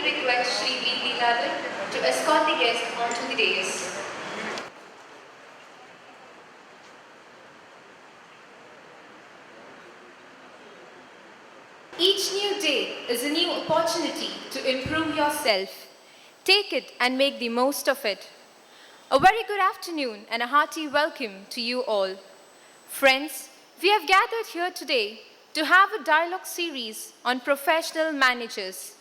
Request Shri Leeladhar to escort the guests onto the dais. Each new day is a new opportunity to improve yourself. Take it and make the most of it. A very good afternoon and a hearty welcome to you all. Friends, we have gathered here today to have a dialogue series on professional managers.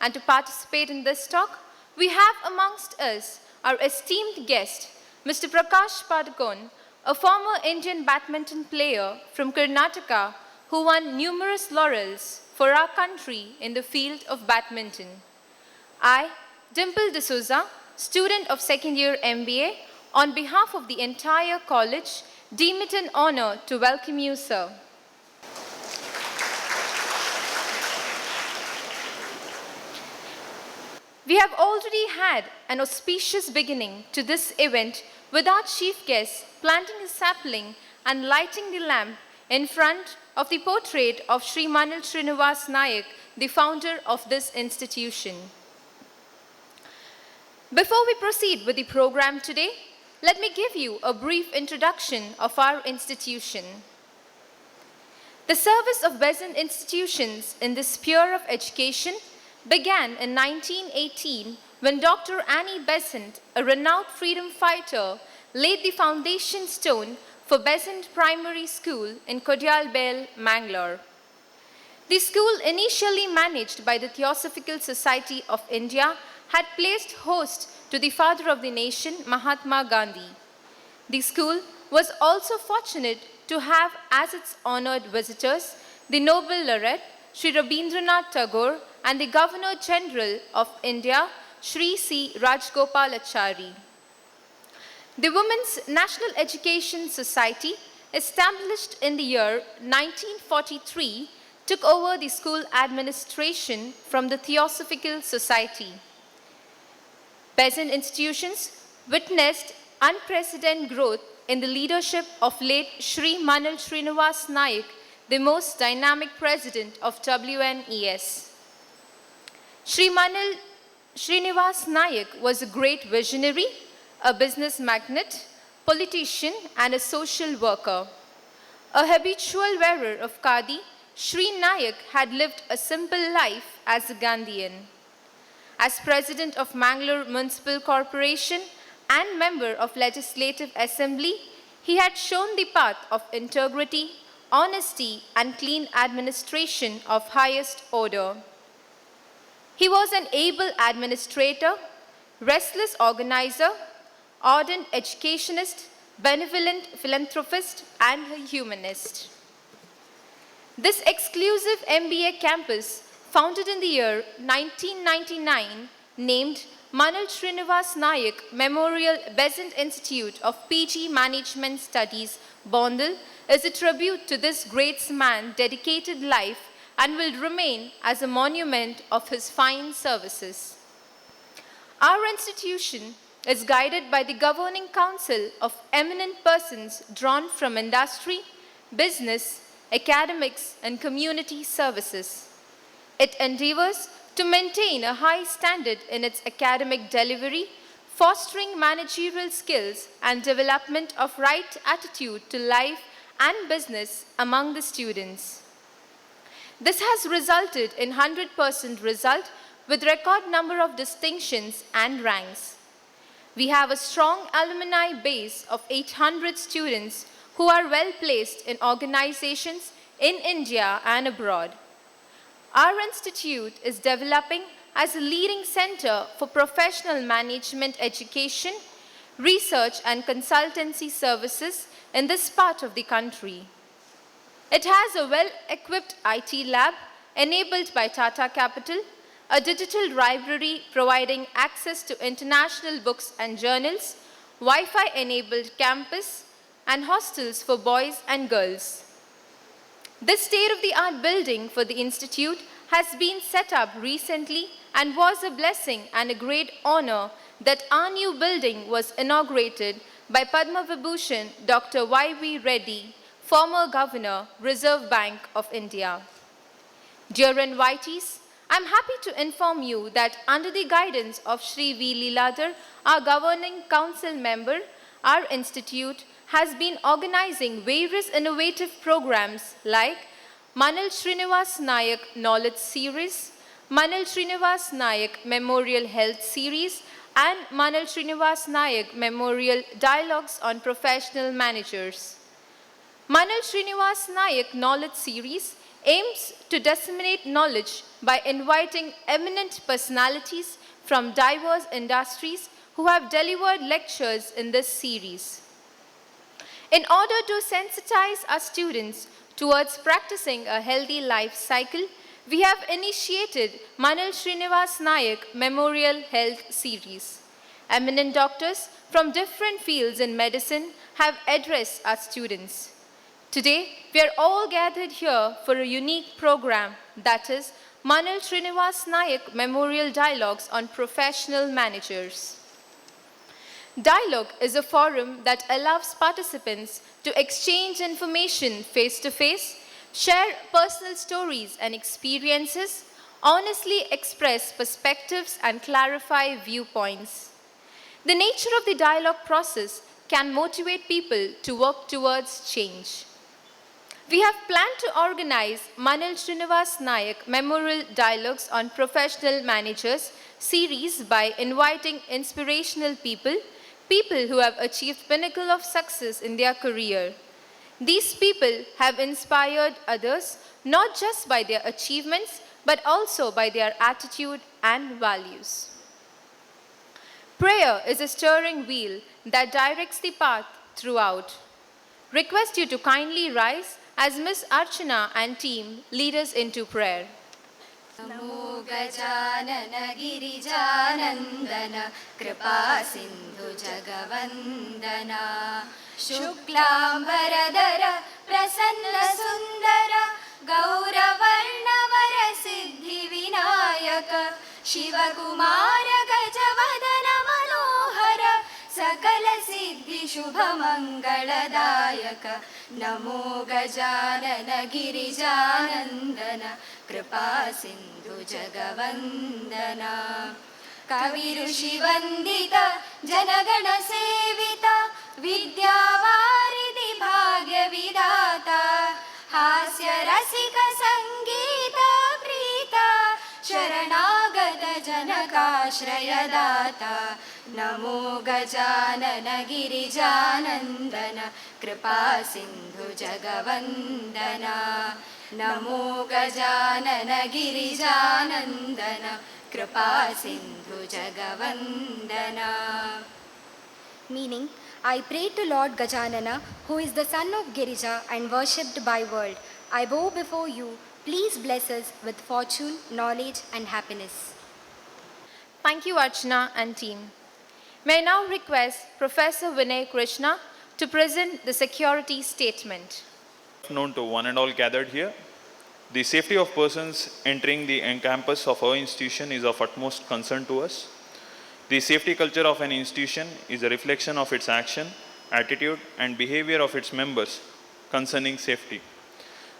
And to participate in this talk, we have amongst us our esteemed guest, Mr. Prakash Padukone, a former Indian badminton player from Karnataka who won numerous laurels for our country in the field of badminton. I, Dimple D'Souza, student of second year MBA, on behalf of the entire college, deem it an honor to welcome you, sir. We have already had an auspicious beginning to this event with our chief guest planting a sapling and lighting the lamp in front of the portrait of Sri Manal Srinivas Nayak, the founder of this institution. Before we proceed with the program today, let me give you a brief introduction of our institution. The service of Besant institutions in the sphere of education began in 1918 when Dr. Annie Besant, a renowned freedom fighter, laid the foundation stone for Besant Primary School in Kodyalbel, Mangalore. The school, initially managed by the Theosophical Society of India, had placed host to the father of the nation, Mahatma Gandhi. The school was also fortunate to have as its honored visitors the Nobel laureate, Sri Rabindranath Tagore, and the Governor General of India, Sri C. Rajgopalachari. The Women's National Education Society, established in the year 1943, took over the school administration from the Theosophical Society. Besant institutions witnessed unprecedented growth in the leadership of late Sri Manal Srinivas Nayak, the most dynamic president of WNES. Sri Manal Srinivas Nayak was a great visionary, a business magnate, politician, and a social worker. A habitual wearer of khadi, Sri Nayak had lived a simple life as a Gandhian. As president of Mangalore Municipal Corporation and member of Legislative Assembly, he had shown the path of integrity, honesty, and clean administration of highest order. He was an able administrator, restless organizer, ardent educationist, benevolent philanthropist, and a humanist. This exclusive MBA campus, founded in the year 1999, named Manal Srinivas Nayak Memorial Besant Institute of PG Management Studies, Bondal, is a tribute to this great man's dedicated life and will remain as a monument of his fine services. Our institution is guided by the governing council of eminent persons drawn from industry, business, academics, and community services. It endeavors to maintain a high standard in its academic delivery, fostering managerial skills and development of right attitude to life and business among the students. This has resulted in 100% result with record number of distinctions and ranks. We have a strong alumni base of 800 students who are well placed in organizations in India and abroad. Our institute is developing as a leading center for professional management education, research and consultancy services in this part of the country. It has a well-equipped IT lab enabled by Tata Capital, a digital library providing access to international books and journals, Wi-Fi enabled campus, and hostels for boys and girls. This state-of-the-art building for the institute has been set up recently and was a blessing and a great honor that our new building was inaugurated by Padma Vibhushan Dr. Y.V. Reddy, former Governor, Reserve Bank of India. Dear invitees, I am happy to inform you that under the guidance of Shri V. Leeladhar, our Governing Council member, our institute has been organizing various innovative programs like Manal Srinivas Nayak Knowledge Series, Manal Srinivas Nayak Memorial Health Series, and Manal Srinivas Nayak Memorial Dialogues on Professional Managers. Manal Srinivas Nayak Knowledge Series aims to disseminate knowledge by inviting eminent personalities from diverse industries who have delivered lectures in this series. In order to sensitize our students towards practicing a healthy life cycle, we have initiated Manal Srinivas Nayak Memorial Health Series. Eminent doctors from different fields in medicine have addressed our students. Today, we are all gathered here for a unique program, that is Manal Srinivas Nayak Memorial Dialogues on Professional Managers. Dialogue is a forum that allows participants to exchange information face-to-face, share personal stories and experiences, honestly express perspectives and clarify viewpoints. The nature of the dialogue process can motivate people to work towards change. We have planned to organize Manal Srinivas Nayak Memorial Dialogues on Professional Managers series by inviting inspirational people who have achieved pinnacle of success in their career. These people have inspired others not just by their achievements but also by their attitude and values. Prayer is a steering wheel that directs the path throughout. Request you to kindly rise as Ms. Archana and team lead us into prayer. Namo Gajanana Girijanandana Kripa Sindhu Jagavandana Shuklambaradara Prasanna Sundara Gauravarna Vara Siddhi Vinayaka Shivakumara Gajavadana Manohara Sakala Siddhi Shubha Mangaladayaka Namo Gajanana Girijanandana Kripa Sindhu Jagavandana Kavirushi Vandita Janagana Sevita Vidyavaridi Bhagya Vidata Hasya Rasika Sangita Prita Sharanagata Janaka Shrayadata Namo Gajanana Girijanandana Kripa Sindhu Jagavandana Namo Gajanana Girijanandana Kripa Sindhu Jagavandana. Meaning, I pray to Lord Gajanana, who is the son of Girija and worshipped by world. I bow before you. Please bless us with fortune, knowledge and happiness. Thank you, Archana and team. May I now request Professor Vinay Krishna to present the security statement. Known to one and all gathered here, the safety of persons entering the campus of our institution is of utmost concern to us. The safety culture of an institution is a reflection of its action, attitude, and behavior of its members concerning safety.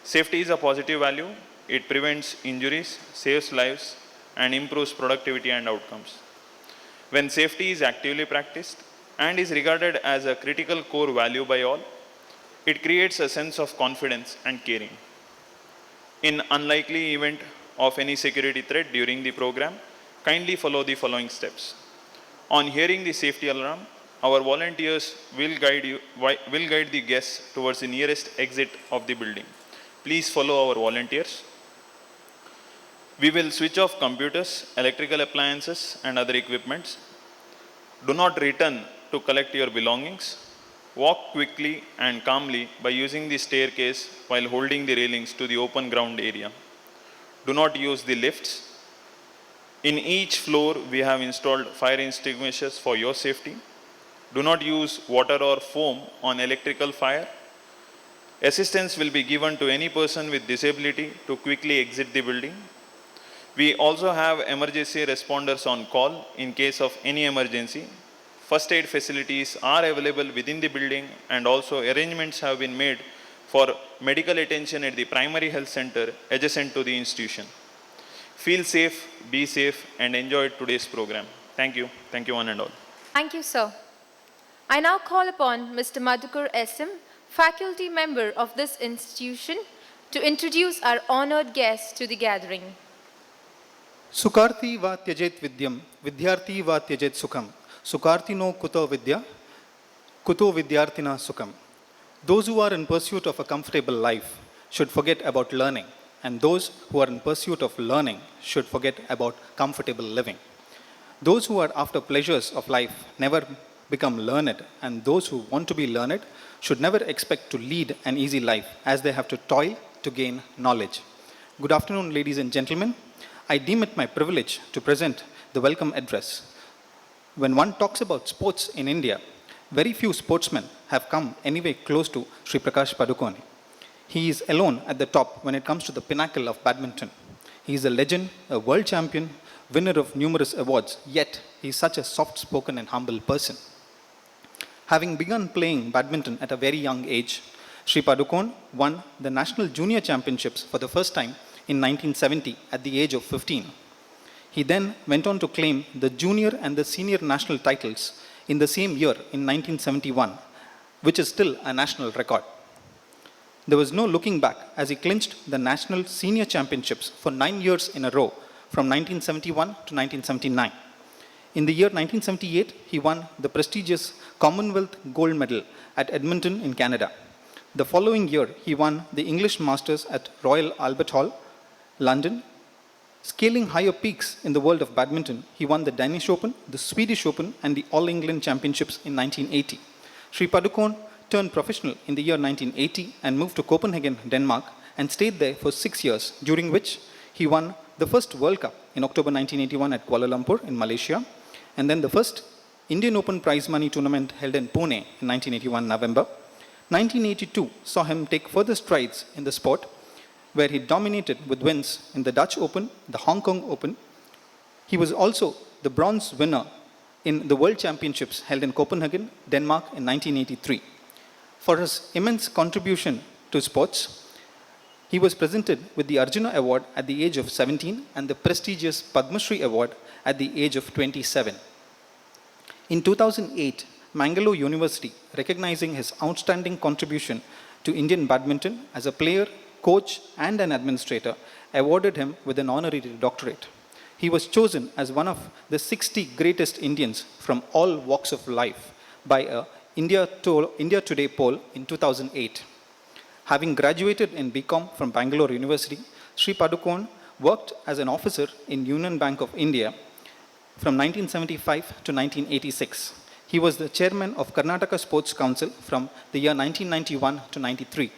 Safety is a positive value. It prevents injuries, saves lives, and improves productivity and outcomes. When safety is actively practiced and is regarded as a critical core value by all, it creates a sense of confidence and caring. In unlikely event of any security threat during the program, Kindly follow the following steps. On hearing the safety alarm, our volunteers will guide the guests towards the nearest exit of the building. Please follow our volunteers. We will switch off computers, electrical appliances, and other equipments. Do not return to collect your belongings. Walk quickly and calmly by using the staircase while holding the railings to the open ground area. Do not use the lifts. In each floor, we have installed fire extinguishers for your safety. Do not use water or foam on electrical fire. Assistance will be given to any person with disability to quickly exit the building. We also have emergency responders on call in case of any emergency. First aid facilities are available within the building, and also arrangements have been made for medical attention at the primary health center adjacent to the institution. Feel safe, be safe, and enjoy today's program. Thank you. Thank you one and all. Thank you, sir. I now call upon Mr. Madhukar SM, faculty member of this institution, to introduce our honored guests to the gathering. Sukarthi va tyajet vidyam, vidyarthi va tyajet sukham. Sukarthino kuto vidya, kuto vidyarthina sukham. Those who are in pursuit of a comfortable life should forget about learning, and those who are in pursuit of learning should forget about comfortable living. Those who are after pleasures of life never become learned, and those who want to be learned should never expect to lead an easy life, as they have to toil to gain knowledge. Good afternoon, ladies and gentlemen. I deem it my privilege to present the welcome address. When one talks about sports in India, very few sportsmen have come anywhere close to Sri Prakash Padukone. He is alone at the top when it comes to the pinnacle of badminton. He is a legend, a world champion, winner of numerous awards, yet he is such a soft-spoken and humble person. Having begun playing badminton at a very young age, Sri Padukone won the National Junior Championships for the first time in 1970 at the age of 15. He then went on to claim the junior and the senior national titles in the same year in 1971, which is still a national record. There was no looking back as he clinched the national senior championships for 9 years in a row from 1971 to 1979. In the year 1978, he won the prestigious Commonwealth Gold Medal at Edmonton in Canada. The following year, he won the English Masters at Royal Albert Hall, London. Scaling higher peaks in the world of badminton, he won the Danish Open, the Swedish Open, and the All England Championships in 1980. Sri Padukone turned professional in the year 1980 and moved to Copenhagen, Denmark, and stayed there for 6 years, during which he won the first World Cup in October 1981 at Kuala Lumpur in Malaysia, and then the first Indian Open prize money tournament held in Pune in 1981 November. 1982 saw him take further strides in the sport, where he dominated with wins in the Dutch Open, the Hong Kong Open. He was also the bronze winner in the World Championships held in Copenhagen, Denmark in 1983. For his immense contribution to sports, he was presented with the Arjuna Award at the age of 17 and the prestigious Padma Shri Award at the age of 27. In 2008, Mangalore University, recognizing his outstanding contribution to Indian badminton as a player, coach, and an administrator, awarded him with an honorary doctorate. He was chosen as one of the 60 greatest Indians from all walks of life by a India Today poll in 2008. Having graduated in BCom from Bangalore University, Sri Padukone worked as an officer in Union Bank of India from 1975 to 1986. He was the chairman of Karnataka Sports Council from the year 1991 to 93.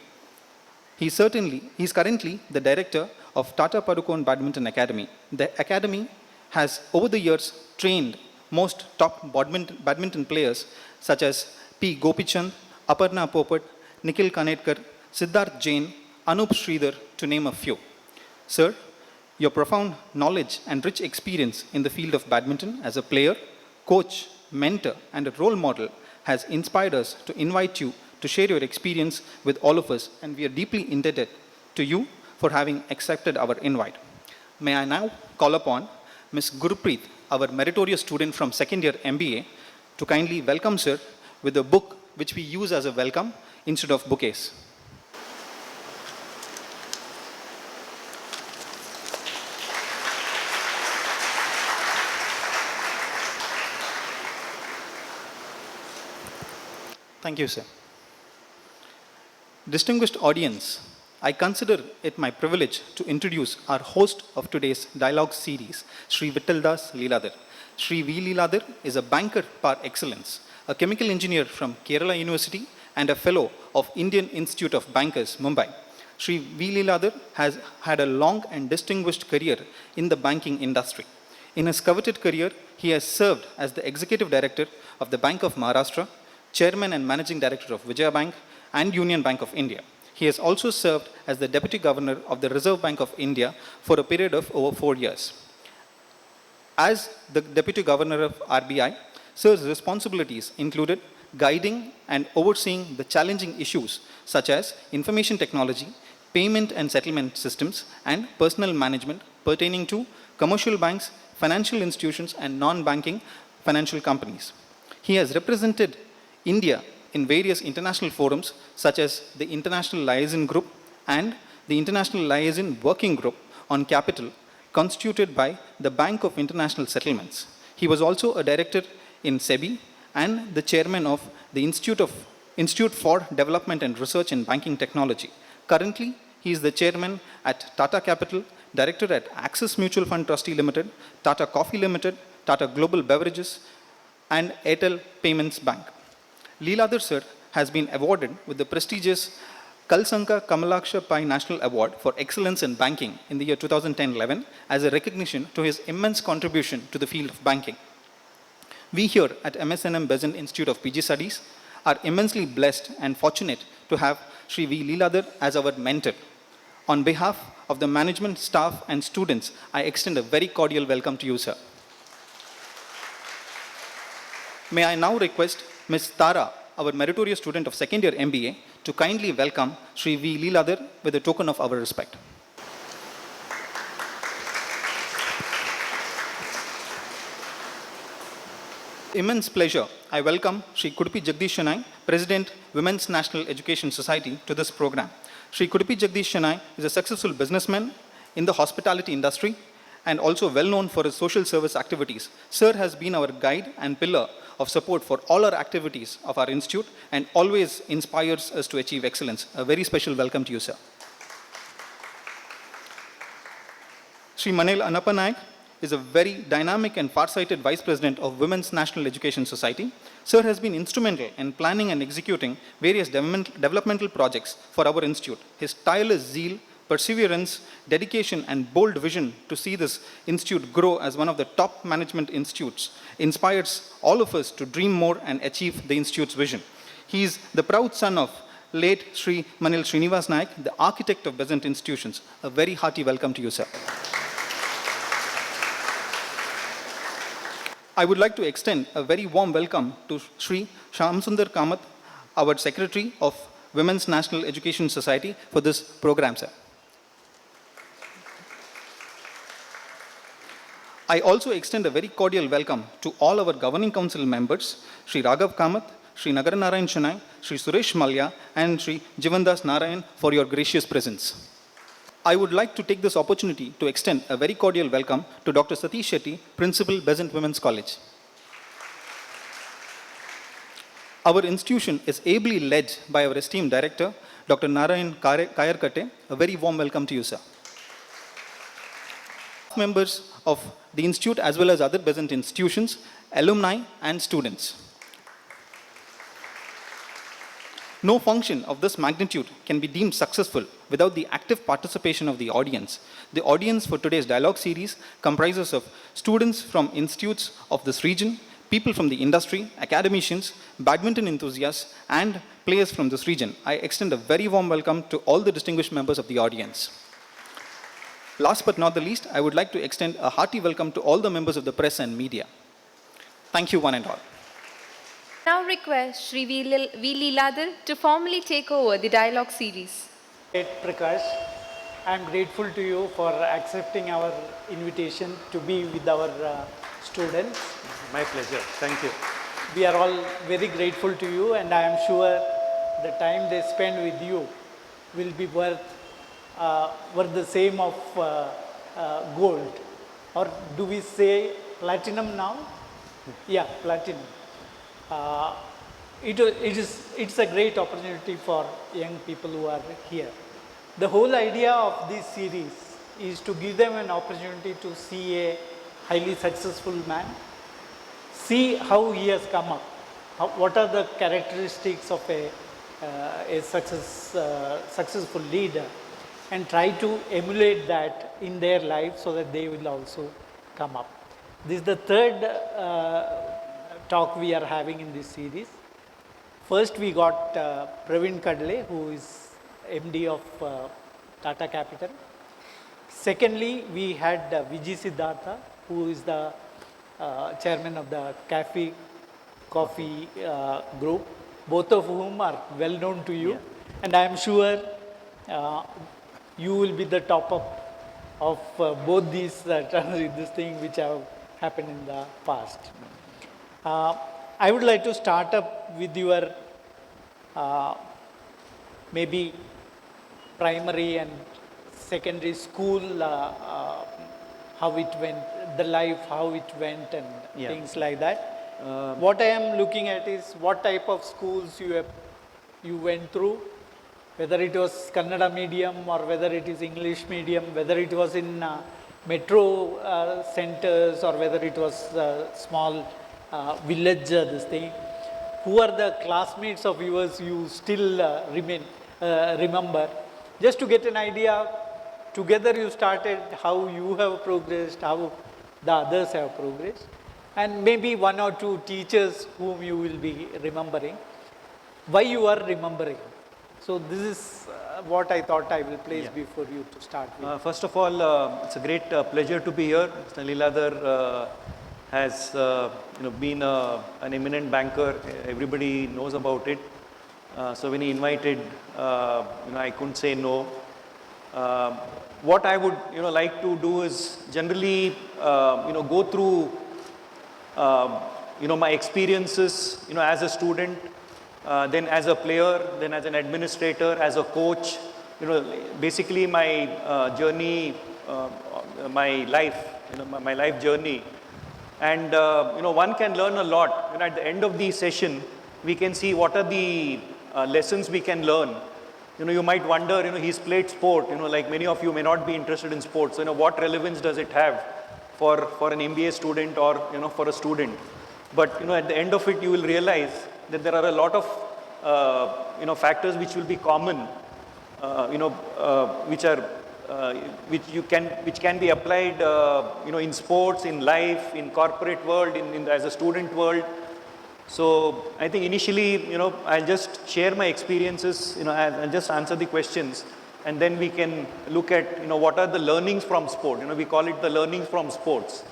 He is currently the director of Tata Padukone Badminton Academy. The academy has over the years trained most top badminton players such as P. Gopichand, Aparna Popat, Nikhil Kanetkar, Siddharth Jain, Anup Sridhar, to name a few. Sir, your profound knowledge and rich experience in the field of badminton as a player, coach, mentor, and a role model has inspired us to invite you to share your experience with all of us, and we are deeply indebted to you for having accepted our invite. May I now call upon Ms. Gurpreet, our meritorious student from second year MBA, to kindly welcome sir with a book which we use as a welcome instead of bouquets. Thank you, sir. Distinguished audience, I consider it my privilege to introduce our host of today's dialogue series, Sri Vittaldas Leeladhar. Sri V. Leeladhar is a banker par excellence, a chemical engineer from Kerala University and a fellow of Indian Institute of Bankers, Mumbai. Sri V. Leeladhar has had a long and distinguished career in the banking industry. In his coveted career, he has served as the Executive Director of the Bank of Maharashtra, Chairman and Managing Director of Vijaya Bank and Union Bank of India. He has also served as the Deputy Governor of the Reserve Bank of India for a period of over 4 years. As the Deputy Governor of RBI, Sir's responsibilities included guiding and overseeing the challenging issues such as information technology, payment and settlement systems, and personnel management pertaining to commercial banks, financial institutions, and non-banking financial companies. He has represented India in various international forums such as the International Liaison Group and the International Liaison Working Group on Capital, constituted by the Bank of International Settlements. He was also a director in SEBI and the chairman of the Institute for Development and Research in Banking Technology. Currently, he is the chairman at Tata Capital, director at Axis Mutual Fund Trustee Limited, Tata Coffee Limited, Tata Global Beverages, and Airtel Payments Bank. Leeladhar sir has been awarded with the prestigious Kalsanka Kamalaksha Pai National Award for Excellence in Banking in the year 2010-11 as a recognition to his immense contribution to the field of banking. We here at MSNM Besant Institute of PG Studies are immensely blessed and fortunate to have Sri V. Leeladhar as our mentor. On behalf of the management, staff and students, I extend a very cordial welcome to you, sir. May I now request Ms. Tara, our meritorious student of second year MBA, to kindly welcome Sri V. Leeladhar with a token of our respect. Immense pleasure, I welcome Sri Kudupi Jagdish Shenoy, President, Women's National Education Society, to this program. Sri Kudupi Jagdish Shenoy is a successful businessman in the hospitality industry and also well known for his social service activities. Sir has been our guide and pillar of support for all our activities of our institute and always inspires us to achieve excellence. A very special welcome to you, sir. Sri Manel Anappa Naik is a very dynamic and far-sighted Vice President of Women's National Education Society. Sir has been instrumental in planning and executing various developmental projects for our institute. His tireless zeal, perseverance, dedication, and bold vision to see this institute grow as one of the top management institutes inspires all of us to dream more and achieve the institute's vision. He is the proud son of late Sri Manil Srinivas Naik, the architect of Besant institutions. A very hearty welcome to you, sir. I would like to extend a very warm welcome to Sri Shamsundar Kamath, our Secretary of Women's National Education Society, for this program, sir. I also extend a very cordial welcome to all our Governing Council members, Sri Raghav Kamath, Sri Nagaranarayan Shenoy, Sri Suresh Malya, and Sri Jivandas Narayan for your gracious presence. I would like to take this opportunity to extend a very cordial welcome to Dr. Satish Shetty, Principal, Besant Women's College. Our institution is ably led by our esteemed director, Dr. Narayan Kayarkate. A very warm welcome to you, sir. Members of the institute as well as other Besant institutions, alumni and students. No function of this magnitude can be deemed successful without the active participation of the audience. The audience for today's dialogue series comprises of students from institutes of this region, people from the industry, academicians, badminton enthusiasts, and players from this region. I extend a very warm welcome to all the distinguished members of the audience. Last but not the least, I would like to extend a hearty welcome to all the members of the press and media. Thank you, one and all. Now request Sri V. Leeladhar to formally take over the dialogue series. Prakash, I am grateful to you for accepting our invitation to be with our students. My pleasure. Thank you. We are all very grateful to you, and I am sure the time they spend with you will be worth the same of gold. Or do we say platinum now? Yeah, platinum. it's a great opportunity for young people who are here. The whole idea of this series is to give them an opportunity to see a highly successful man, see how he has come up, what are the characteristics of a successful leader, and try to emulate that in their life so that they will also come up. This is the third talk we are having in this series. First, we got Praveen Kadle, who is MD of Tata Capital. Secondly, we had Vijay Siddhartha, who is the chairman of the Cafe Coffee Group, both of whom are well known to you. Yeah. And I am sure you will be the top of both these this thing which have happened in the past. I would like to start up with your maybe primary and secondary school, how it went, the life, how it went, and things like that. What I am looking at is what type of schools you went through, whether it was Kannada medium or whether it is English medium, whether it was in metro centers or whether it was small village, this thing. Who are the classmates of yours you still remember? Just to get an idea, together you started, how you have progressed, how the others have progressed, and maybe one or two teachers whom you will be remembering, why you are remembering. So this is what I thought I will place before you to start with. First of all, it's a great pleasure to be here. Mr. Leeladhar has been an eminent banker. Everybody knows about it. So when he invited, I couldn't say no. What I would like to do is generally go through my experiences as a student, then as a player, then as an administrator, as a coach. Basically my journey, my life, my life journey. And one can learn a lot. At the end of the session, we can see what are the lessons we can learn. You might wonder, he's played sport, like many of you may not be interested in sports. What relevance does it have for an MBA student or, for a student? But, at the end of it, you will realize that there are a lot of, factors which will be common, which can be applied, in sports, in life, in corporate world, as a student world. So I think initially, I'll just share my experiences, I'll just answer the questions, and then we can look at, what are the learnings from sport. We call it the learnings from sports.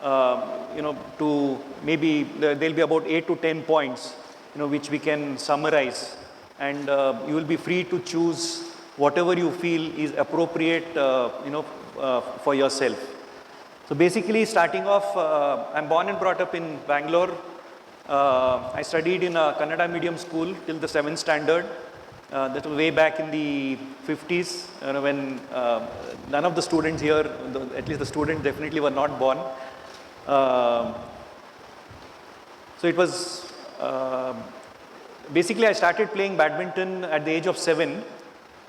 To maybe there'll be about 8 to 10 points, which we can summarize, and you will be free to choose whatever you feel is appropriate, for yourself. So basically, starting off, I'm born and brought up in Bangalore. I studied in a Kannada medium school till the 7th standard. That was way back in the 50s, when none of the students here, at least the students definitely were not born. So it was, basically I started playing badminton at the age of 7.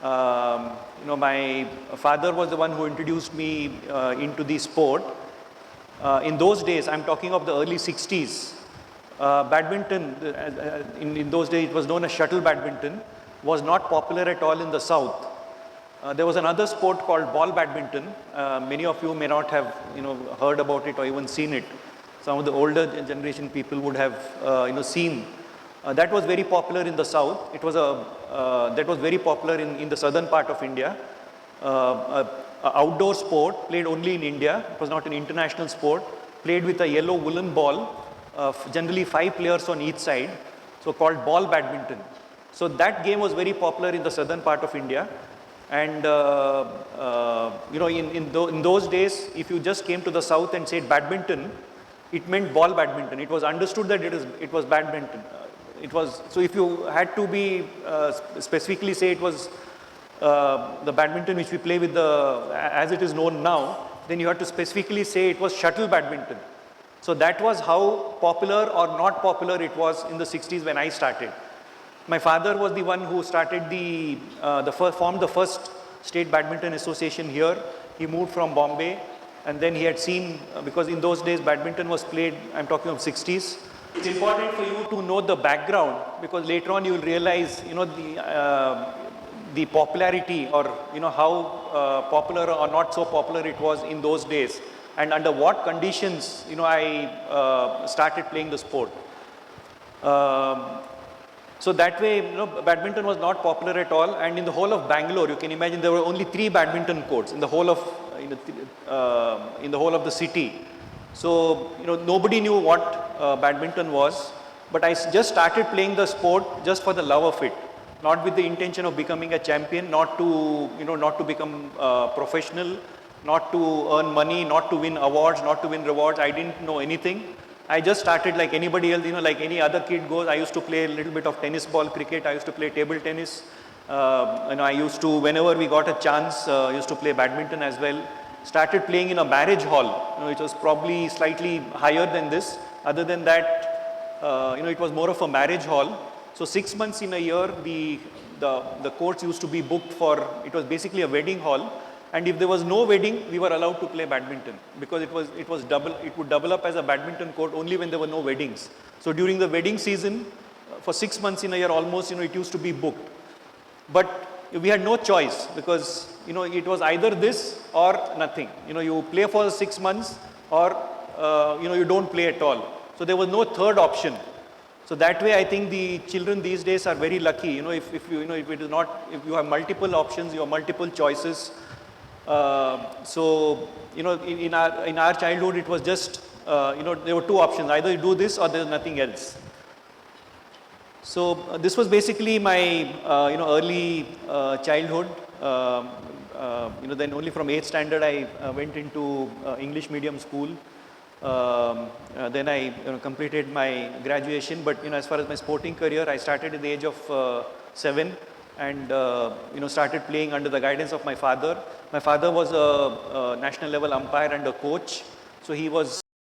My father was the one who introduced me into the sport. In those days, I'm talking of the early 60s, badminton, in those days it was known as shuttle badminton, was not popular at all in the south. There was another sport called ball badminton. Many of you may not have heard about it or even seen it. Some of the older generation people would have seen. That was very popular in the south. It was that was very popular in the southern part of India. A outdoor sport played only in India. It was not an international sport. Played with a yellow woolen ball. Generally 5 players on each side, so called ball badminton. So that game was very popular in the southern part of India, and in those days, if you just came to the south and said badminton, it meant ball badminton. It was understood that it was badminton. It was, so if you had to be specifically say it was the badminton which we play with as it is known now, then you had to specifically say it was shuttle badminton. So that was how popular or not popular it was in the 60s when I started. My father was the one who started formed the first state badminton association here. He moved from Bombay, and then he had seen, because in those days badminton was played, I'm talking of 60s. It's important for you to know the background, because later on you will realize, the popularity, or how popular or not so popular it was in those days, and under what conditions I started playing the sport. So that way, badminton was not popular at all, and in the whole of Bangalore, you can imagine there were only 3 badminton courts in the whole of the city. So nobody knew what badminton was, but I just started playing the sport just for the love of it, not with the intention of becoming a champion, not to become professional, not to earn money, not to win awards, not to win rewards. I didn't know anything. I just started like anybody else, like any other kid goes. I used to play a little bit of tennis ball cricket. I used to play table tennis. I used to, whenever we got a chance, used to play badminton as well. Started playing in a marriage hall, which was probably slightly higher than this. Other than that, it was more of a marriage hall. So 6 months in a year, the courts used to be booked for, it was basically a wedding hall. And if there was no wedding, we were allowed to play badminton, because it would double up as a badminton court only when there were no weddings. So during the wedding season, for 6 months in a year almost, it used to be booked. But we had no choice, because it was either this or nothing. You play for 6 months, or you don't play at all. So there was no third option. So that way, I think the children these days are very lucky. If you have multiple options, you have multiple choices. So in our childhood, it was just there were 2 options: either you do this or there's nothing else. So this was basically my early childhood. Then only from 8th standard I went into English medium school. Then I completed my graduation. But as far as my sporting career, I started at the age of 7, and started playing under the guidance of my father. My father was a national level umpire and a coach. So he was